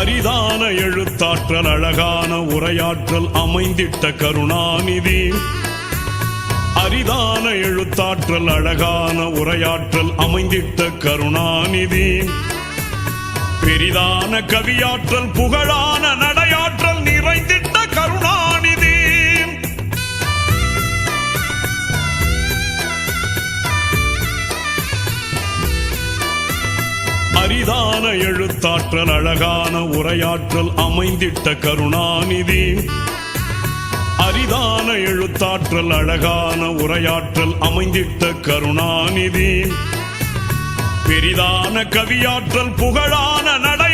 அரிதான எழுத்தாற்றல் அழகான உரையாற்றல் அமைந்திட்ட கருணாநிதி. அரிதான எழுத்தாற்றல் அழகான உரையாற்றல் அமைந்திட்ட கருணாநிதி. பெரிதான கவியாற்றல் புகழான நடையாற்றல் நிறைந்திட்ட கருணாநிதி. அரிதான எழுத்தாற்றல் அழகான உரையாற்றல் அமைந்திட்ட கருணாநிதி. அரிதான எழுத்தாற்றல் அழகான உரையாற்றல் அமைந்திட்ட கருணாநிதி. பெரிதான கவியாற்றல் புகழான நடை